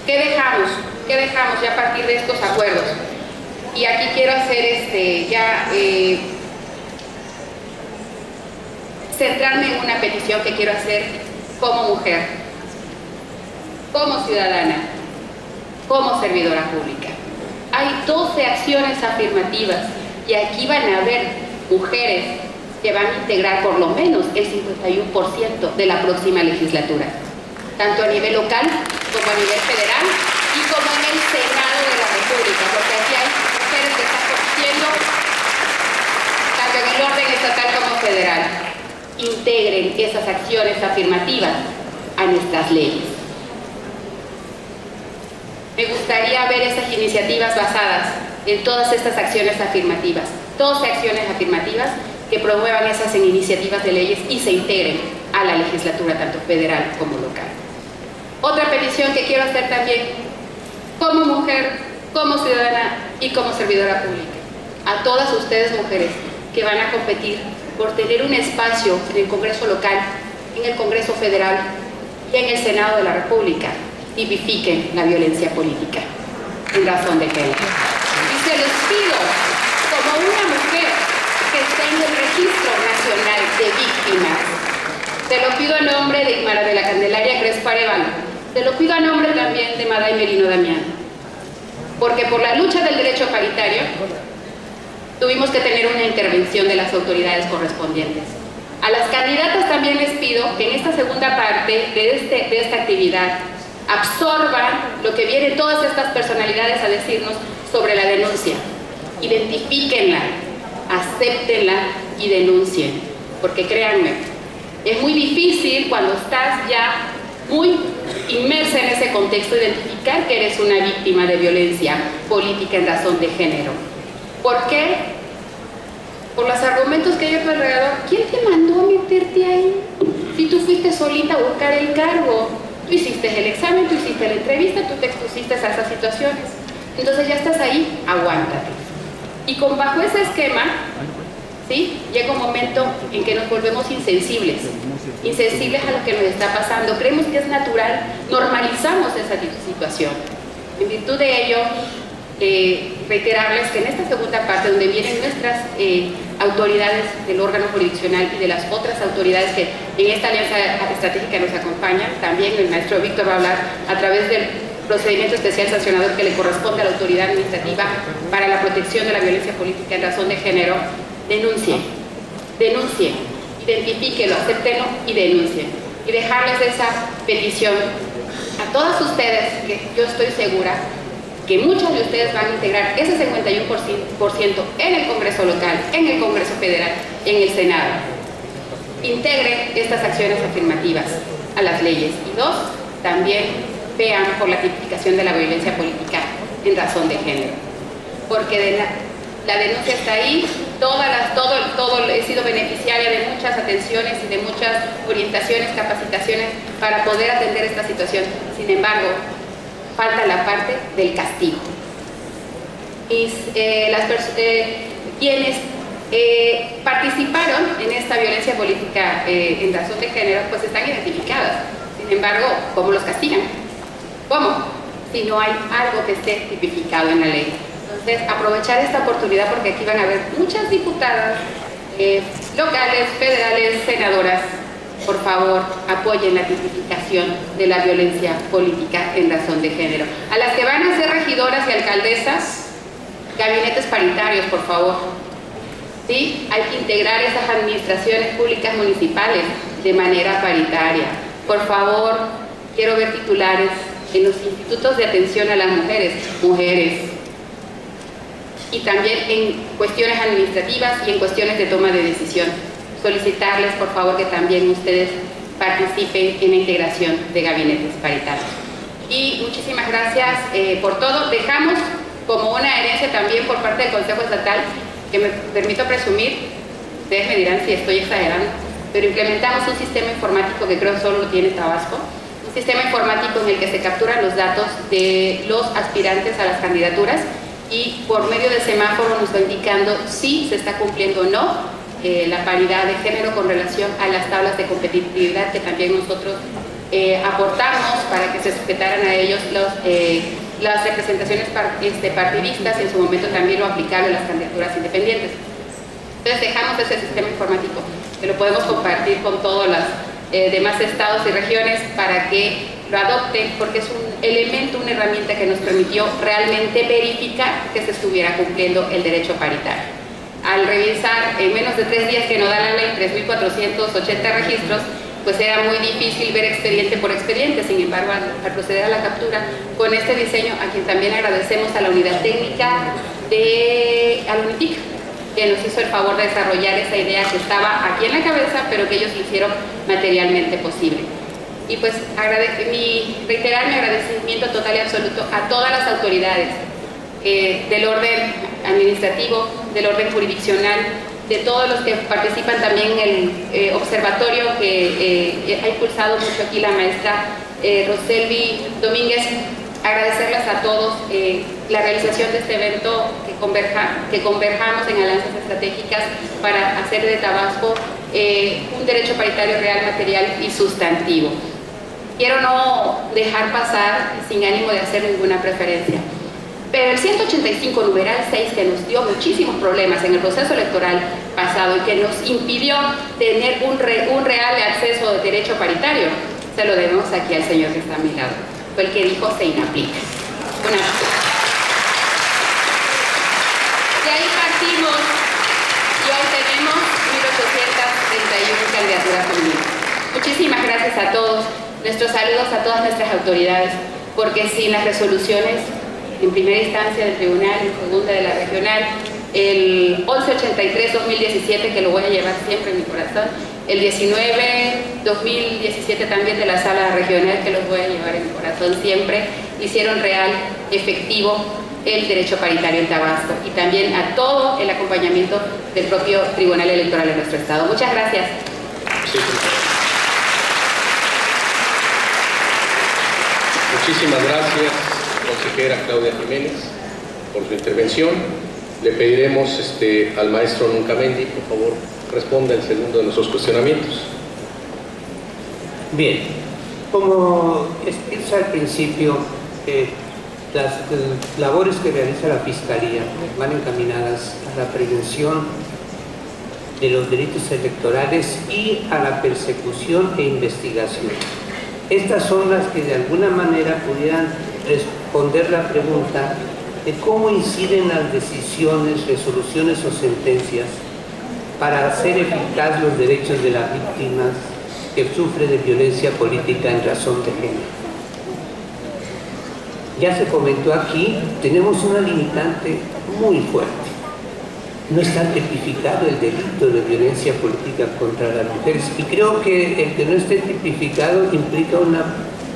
¿qué dejamos ya a partir de estos acuerdos? Y aquí quiero hacer centrarme en una petición que quiero hacer como mujer, como ciudadana, como servidora pública. Hay 12 acciones afirmativas y aquí van a haber mujeres que van a integrar por lo menos el 51% de la próxima legislatura, tanto a nivel local como a nivel federal y como en el Senado de la República, porque aquí hay mujeres que están compitiendo tanto en el orden estatal como federal. Integren esas acciones afirmativas a nuestras leyes. Me gustaría ver esas iniciativas basadas en todas estas acciones afirmativas, 12 acciones afirmativas que promuevan esas iniciativas de leyes y se integren a la legislatura tanto federal como local. Otra petición que quiero hacer también, como mujer, como ciudadana y como servidora pública, a todas ustedes mujeres que van a competir por tener un espacio en el Congreso local, en el Congreso federal y en el Senado de la República, tipifiquen la violencia política en razón de género. Y se los pido, como una mujer que está en el Registro Nacional de Víctimas, se lo pido a nombre de Ismara de la Candelaria Crespo Arevalo, se lo pido a nombre también de Maday Merino Damián, porque por la lucha del derecho paritario tuvimos que tener una intervención de las autoridades correspondientes. A las candidatas también les pido que en esta segunda parte de esta actividad absorban lo que vienen todas estas personalidades a decirnos sobre la denuncia. Identifíquenla, acéptenla y denuncien, porque créanme, es muy difícil cuando estás ya muy inmersa en ese contexto identificar que eres una víctima de violencia política en razón de género. ¿Por qué? Por los argumentos que hay a tu alrededor. ¿Quién te mandó a meterte ahí? Si tú fuiste solita a buscar el cargo, tú hiciste el examen, tú hiciste la entrevista, tú te expusiste a esas situaciones. Entonces ya estás ahí, aguántate. Y bajo ese esquema, ¿sí? Llega un momento en que nos volvemos insensibles a lo que nos está pasando. Creemos que es natural, normalizamos esa situación. En virtud de ello, reiterarles que en esta segunda parte, donde vienen nuestras autoridades del órgano jurisdiccional y de las otras autoridades que en esta alianza estratégica nos acompañan, también el maestro Víctor va a hablar a través del procedimiento especial sancionador que le corresponde a la autoridad administrativa para la protección de la violencia política en razón de género. Denuncien, identifíquenlo, acéptenlo y denuncien. Y dejarles esa petición a todas ustedes, que yo estoy segura que muchos de ustedes van a integrar ese 51% en el Congreso local, en el Congreso federal, en el Senado. Integren estas acciones afirmativas a las leyes. Y dos, también vean por la tipificación de la violencia política en razón de género. Porque la denuncia está ahí, he sido beneficiaria de muchas atenciones y de muchas orientaciones, capacitaciones para poder atender esta situación. Sin embargo, falta la parte del castigo. Y quienes participaron en esta violencia política en razón de género, pues están identificadas. Sin embargo, ¿cómo los castigan? ¿Cómo? Si no hay algo que esté tipificado en la ley. Entonces, aprovechar esta oportunidad, porque aquí van a haber muchas diputadas locales, federales, senadoras. Por favor, apoyen la tipificación de la violencia política en razón de género. A las que van a ser regidoras y alcaldesas, gabinetes paritarios, por favor. ¿Sí? Hay que integrar esas administraciones públicas municipales de manera paritaria. Por favor, quiero ver titulares en los institutos de atención a las mujeres. Y también en cuestiones administrativas y en cuestiones de toma de decisión. Solicitarles, por favor, que también ustedes participen en la integración de gabinetes paritarios. Y muchísimas gracias por todo. Dejamos como una herencia también por parte del Consejo Estatal, que me permito presumir, ustedes me dirán si estoy exagerando, pero implementamos un sistema informático que creo solo lo tiene Tabasco, un sistema informático en el que se capturan los datos de los aspirantes a las candidaturas y por medio de semáforo nos va indicando si se está cumpliendo o no la paridad de género con relación a las tablas de competitividad que también nosotros aportamos para que se sujetaran a ellos las representaciones partidistas, en su momento también lo aplicable a las candidaturas independientes. Entonces dejamos ese sistema informático que lo podemos compartir con todos los demás estados y regiones para que lo adopten, porque es un elemento, una herramienta que nos permitió realmente verificar que se estuviera cumpliendo el derecho paritario. Al revisar en menos de 3 días que nos da la ley 3.480 registros, pues era muy difícil ver expediente por expediente. Sin embargo, al proceder a la captura con este diseño, a quien también agradecemos a la unidad técnica al UNITIC, que nos hizo el favor de desarrollar esa idea que estaba aquí en la cabeza, pero que ellos lo hicieron materialmente posible. Y pues reiterar mi agradecimiento total y absoluto a todas las autoridades del orden administrativo, del orden jurisdiccional, de todos los que participan también en el observatorio que ha impulsado mucho aquí la maestra Roselvi Domínguez. Agradecerles a todos la realización de este evento, que converjamos en alianzas estratégicas para hacer de Tabasco un derecho paritario real, material y sustantivo. Quiero no dejar pasar sin ánimo de hacer ninguna preferencia, pero el 185 numeral 6, que nos dio muchísimos problemas en el proceso electoral pasado y que nos impidió tener un real acceso de derecho paritario, se lo debemos aquí al señor que está a mi lado. Fue el que dijo se inaplica. De ahí partimos y hoy tenemos 1.831 candidaturas femeninas. Muchísimas gracias a todos. Nuestros saludos a todas nuestras autoridades, porque sin las resoluciones en primera instancia del tribunal, en segunda de la regional, el 1183-2017, que lo voy a llevar siempre en mi corazón, el 19-2017 también de la sala regional, que los voy a llevar en mi corazón siempre, hicieron real, efectivo el derecho paritario en Tabasco, y también a todo el acompañamiento del propio Tribunal Electoral de nuestro estado. Muchas gracias. Muchísimas gracias, consejera Claudia Jiménez, por su intervención. Le pediremos al maestro Nuncamendi, por favor, responda el segundo de nuestros cuestionamientos. Bien, como explico al principio, Las labores que realiza la Fiscalía van encaminadas a la prevención de los delitos electorales y a la persecución e investigación. Estas son las que de alguna manera pudieran responder la pregunta de cómo inciden las decisiones, resoluciones o sentencias para hacer eficaz los derechos de las víctimas que sufren de violencia política en razón de género. Ya se comentó aquí, tenemos una limitante muy fuerte. No está tipificado el delito de violencia política contra las mujeres, y creo que el que no esté tipificado implica una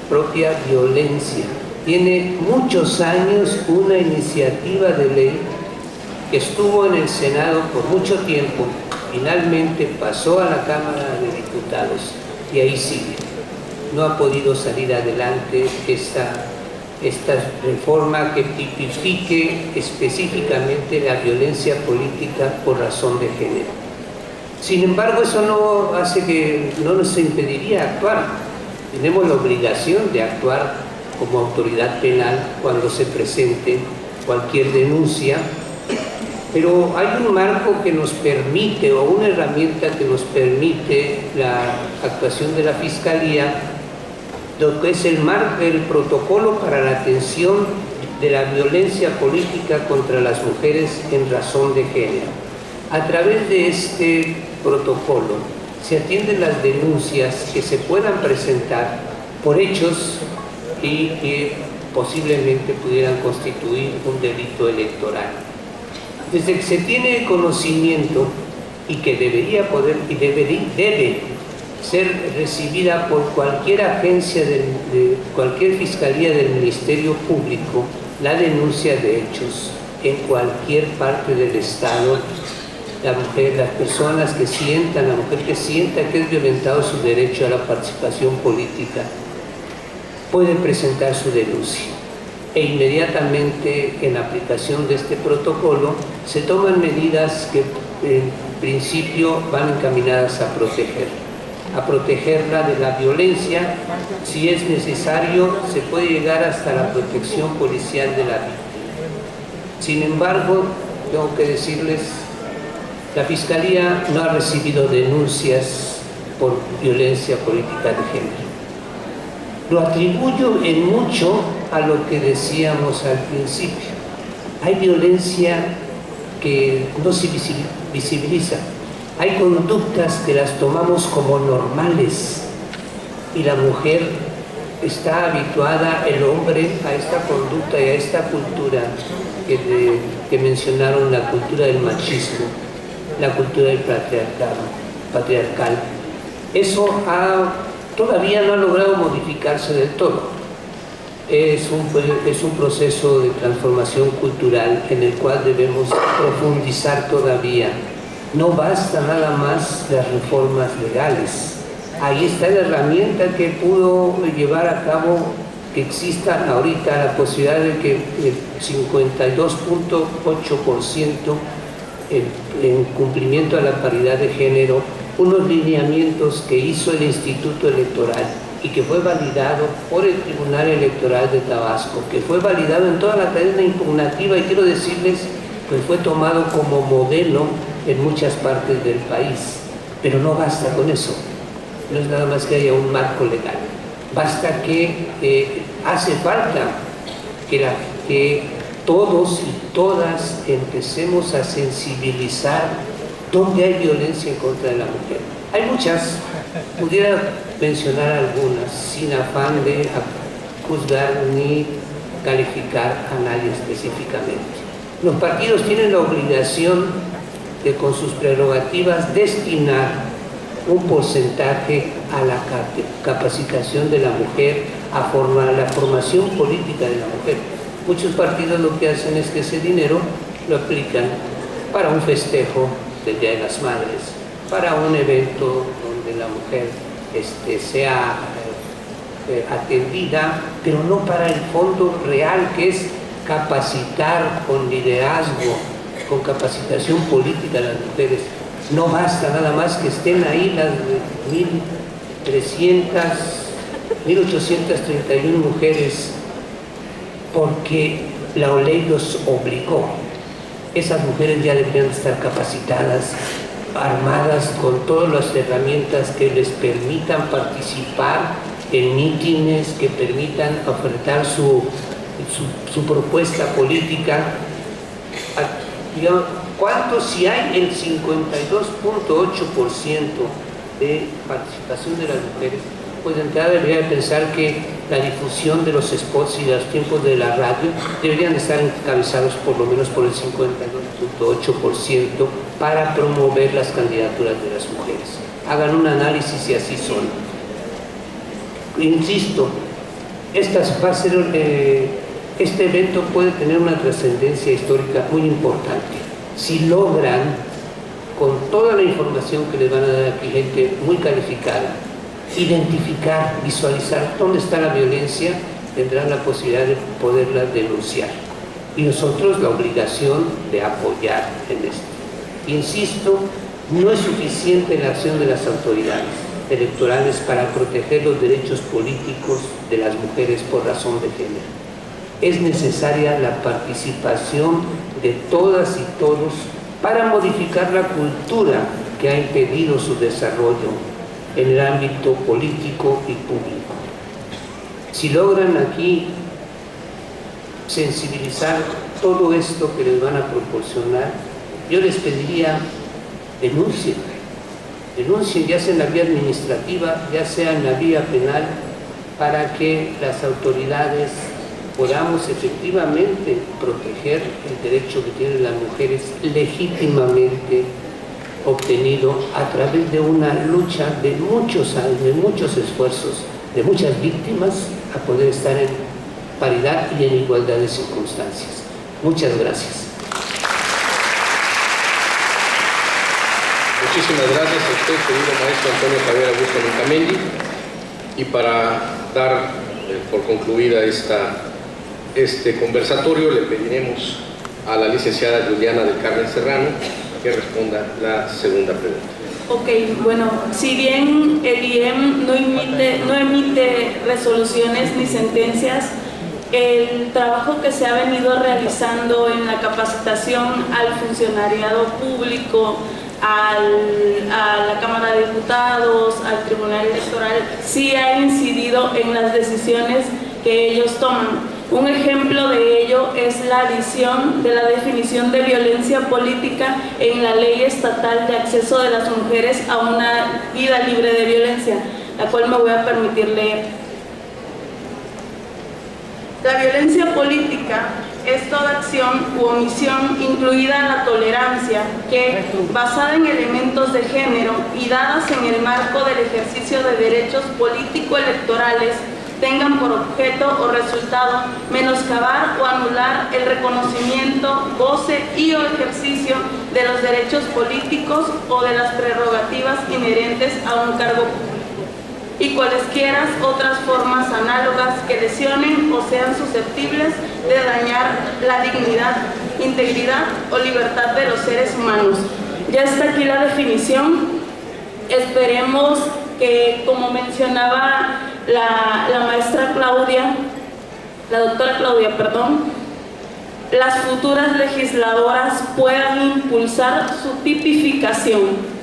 propia violencia. Tiene muchos años una iniciativa de ley que estuvo en el Senado por mucho tiempo, finalmente pasó a la Cámara de Diputados y ahí sigue. No ha podido salir adelante esta reforma que tipifique específicamente la violencia política por razón de género. Sin embargo, eso no hace que no nos impediría actuar. Tenemos la obligación de actuar como autoridad penal cuando se presente cualquier denuncia, pero hay un marco que nos permite, o una herramienta que nos permite la actuación de la Fiscalía, lo que es el protocolo para la atención de la violencia política contra las mujeres en razón de género. A través de este protocolo se atienden las denuncias que se puedan presentar por hechos y que posiblemente pudieran constituir un delito electoral. Desde que se tiene conocimiento y que debería poder y debe ser recibida por cualquier agencia de cualquier fiscalía del Ministerio Público, la denuncia de hechos en cualquier parte del Estado, la mujer, las personas que sientan, la mujer que sienta que es violentado su derecho a la participación política, puede presentar su denuncia. E inmediatamente, en aplicación de este protocolo, se toman medidas que en principio van encaminadas a protegerla de la violencia. Si es necesario, se puede llegar hasta la protección policial de la víctima. Sin embargo, tengo que decirles, la Fiscalía no ha recibido denuncias por violencia política de género. Lo atribuyo en mucho a lo que decíamos al principio. Hay violencia que no se visibiliza. Hay conductas que las tomamos como normales y la mujer está habituada, el hombre, a esta conducta y a esta cultura que mencionaron, la cultura del machismo, la cultura del patriarcal. Eso todavía no ha logrado modificarse del todo. Es un proceso de transformación cultural en el cual debemos profundizar todavía. No basta nada más las reformas legales. Ahí está la herramienta que pudo llevar a cabo que exista ahorita la posibilidad de que el 52.8% en cumplimiento a la paridad de género, unos lineamientos que hizo el Instituto Electoral y que fue validado por el Tribunal Electoral de Tabasco, que fue validado en toda la cadena impugnativa, y quiero decirles que fue tomado como modelo en muchas partes del país. Pero no basta con eso, no es nada más que haya un marco legal, basta que hace falta que todos y todas empecemos a sensibilizar dónde hay violencia en contra de la mujer. Hay muchas, pudiera mencionar algunas, sin afán de juzgar ni calificar a nadie específicamente. Los partidos tienen la obligación de, con sus prerrogativas, destinar un porcentaje a la capacitación de la mujer, a la formación política de la mujer. Muchos partidos lo que hacen es que ese dinero lo aplican para un festejo del Día de las Madres, para un evento donde la mujer sea atendida, pero no para el fondo real, que es capacitar con liderazgo, con capacitación política a las mujeres. No basta nada más que estén ahí las 1.831 mujeres porque la ley los obligó. Esas mujeres ya deberían estar capacitadas, armadas con todas las herramientas que les permitan participar en mítines, que permitan ofertar su propuesta política. Digamos, ¿cuánto? Si hay el 52.8% de participación de las mujeres, pues de entrada debería pensar que la difusión de los spots y los tiempos de la radio deberían estar encabezados por lo menos por el 52.8% para promover las candidaturas de las mujeres. Hagan un análisis si así son. Insisto, este evento puede tener una trascendencia histórica muy importante. Si logran, con toda la información que les van a dar aquí gente muy calificada, identificar, visualizar dónde está la violencia, tendrán la posibilidad de poderla denunciar. Y nosotros la obligación de apoyar en esto. Insisto, no es suficiente la acción de las autoridades electorales para proteger los derechos políticos de las mujeres por razón de género. Es necesaria la participación de todas y todos para modificar la cultura que ha impedido su desarrollo en el ámbito político y público. Si logran aquí sensibilizar todo esto que les van a proporcionar, yo les pediría denuncien, ya sea en la vía administrativa, ya sea en la vía penal, para que las autoridades podamos efectivamente proteger el derecho que tienen las mujeres legítimamente obtenido a través de una lucha de muchos años, de muchos esfuerzos, de muchas víctimas, a poder estar en paridad y en igualdad de circunstancias. Muchas gracias. Muchísimas gracias a usted, querido maestro Antonio Javier Augusto Montamendi. Y para dar por concluida este conversatorio, le pediremos a la licenciada Juliana del Carmen Serrano que responda la segunda pregunta. Ok, bueno, si bien el IEM no emite resoluciones ni sentencias, el trabajo que se ha venido realizando en la capacitación al funcionariado público, a la Cámara de Diputados, al Tribunal Electoral, sí ha incidido en las decisiones que ellos toman. Un ejemplo de ello es la adición de la definición de violencia política en la Ley Estatal de Acceso de las Mujeres a una vida libre de violencia, la cual me voy a permitir leer. La violencia política es toda acción u omisión, incluida la tolerancia, que, basada en elementos de género y dadas en el marco del ejercicio de derechos político-electorales, tengan por objeto o resultado menoscabar o anular el reconocimiento, goce y o ejercicio de los derechos políticos o de las prerrogativas inherentes a un cargo público, y cualesquiera otras formas análogas que lesionen o sean susceptibles de dañar la dignidad, integridad o libertad de los seres humanos. Ya está aquí la definición. Esperemos que, como mencionaba la maestra Claudia, la doctora Claudia, perdón, las futuras legisladoras puedan impulsar su tipificación.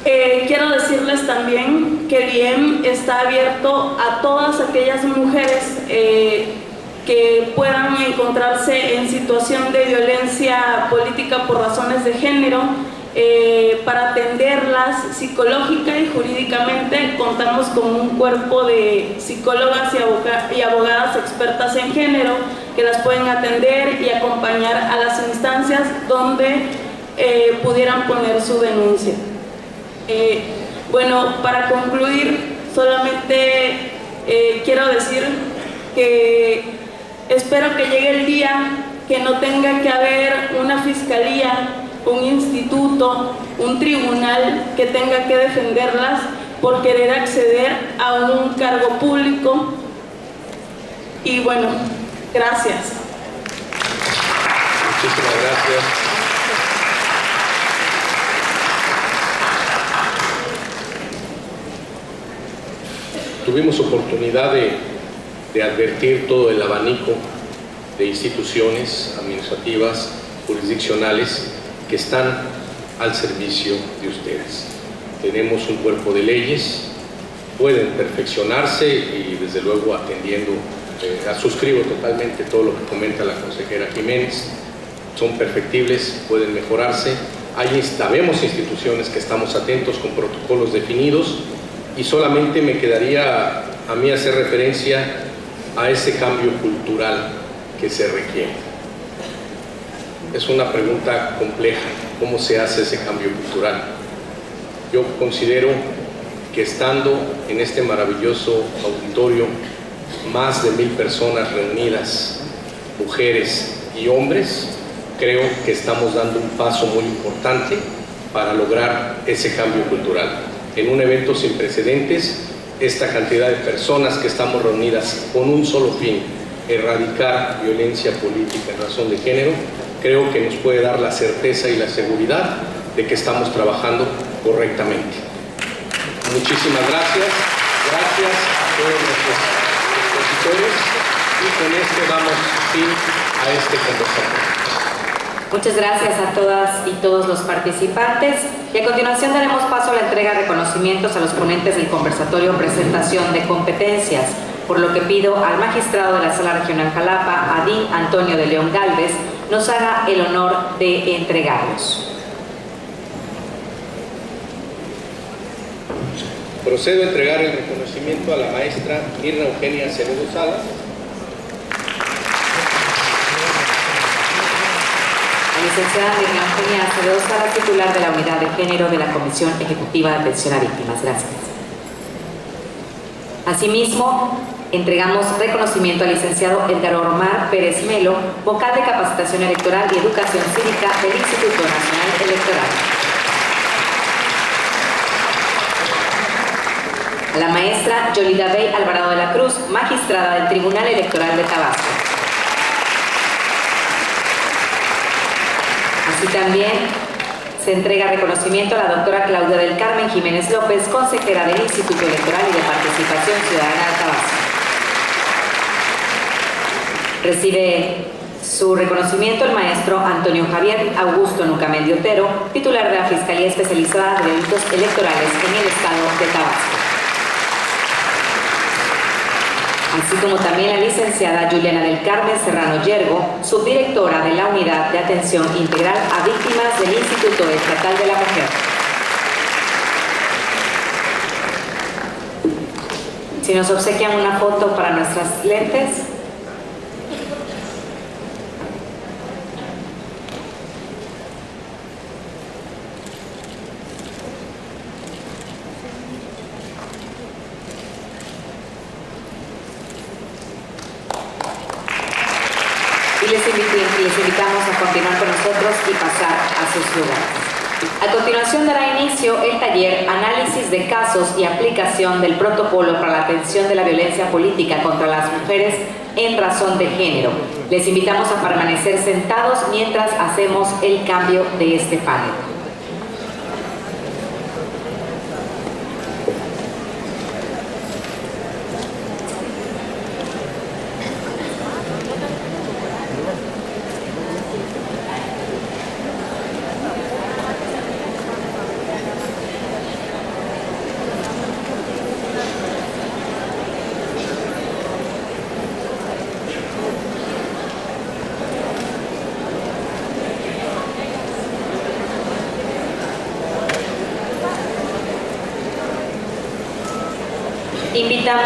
Quiero decirles también que el IEM está abierto a todas aquellas mujeres que puedan encontrarse en situación de violencia política por razones de género. Para atenderlas psicológica y jurídicamente. Contamos con un cuerpo de psicólogas y abogadas expertas en género que las pueden atender y acompañar a las instancias donde pudieran poner su denuncia. Bueno, para concluir, solamente quiero decir que espero que llegue el día que no tenga que haber una fiscalía, un instituto, un tribunal que tenga que defenderlas por querer acceder a un cargo público. Y bueno, gracias. Muchísimas gracias. Tuvimos oportunidad de de advertir todo el abanico de instituciones administrativas, jurisdiccionales, que están al servicio de ustedes. Tenemos un cuerpo de leyes, pueden perfeccionarse y desde luego atendiendo, suscribo totalmente todo lo que comenta la consejera Jiménez, son perfectibles, pueden mejorarse. Sabemos instituciones que estamos atentos con protocolos definidos y solamente me quedaría a mí hacer referencia a ese cambio cultural que se requiere. Es una pregunta compleja, ¿cómo se hace ese cambio cultural? Yo considero que estando en este maravilloso auditorio, más de 1000 personas reunidas, mujeres y hombres, creo que estamos dando un paso muy importante para lograr ese cambio cultural. En un evento sin precedentes, esta cantidad de personas que estamos reunidas con un solo fin, erradicar violencia política en razón de género, creo que nos puede dar la certeza y la seguridad de que estamos trabajando correctamente. Muchísimas gracias. Gracias a todos nuestros expositores y con esto damos fin a este conversatorio. Muchas gracias a todas y todos los participantes y a continuación daremos paso a la entrega de reconocimientos a los ponentes del conversatorio Presentación de Competencias, por lo que pido al magistrado de la Sala Regional Jalapa, Adín Antonio de León Gálvez, nos haga el honor de entregarlos. Procedo a entregar el reconocimiento a la maestra Mirna Eugenia Acevedo Salas. Licenciada Mirna Eugenia Acevedo Salas, titular de la Unidad de Género de la Comisión Ejecutiva de Atención a Víctimas. Gracias. Asimismo, entregamos reconocimiento al licenciado Edgar Omar Pérez Melo, vocal de Capacitación Electoral y Educación Cívica del Instituto Nacional Electoral. A la maestra Yolida Bey Alvarado de la Cruz, magistrada del Tribunal Electoral de Tabasco. Así también se entrega reconocimiento a la doctora Claudia del Carmen Jiménez López, consejera del Instituto Electoral y de Participación Ciudadana de Tabasco. Recibe su reconocimiento el maestro Antonio Javier Augusto Nucamendi Otero, titular de la Fiscalía Especializada de Delitos Electorales en el Estado de Tabasco. Así como también la licenciada Juliana del Carmen Serrano Yergo, subdirectora de la Unidad de Atención Integral a Víctimas del Instituto Estatal de la Mujer. Si nos obsequian una foto para nuestras lentes. Les invitamos a continuar con nosotros y pasar a sus lugares. A continuación dará inicio el taller Análisis de casos y aplicación del protocolo para la atención de la violencia política contra las mujeres en razón de género. Les invitamos a permanecer sentados mientras hacemos el cambio de este panel. Invitamos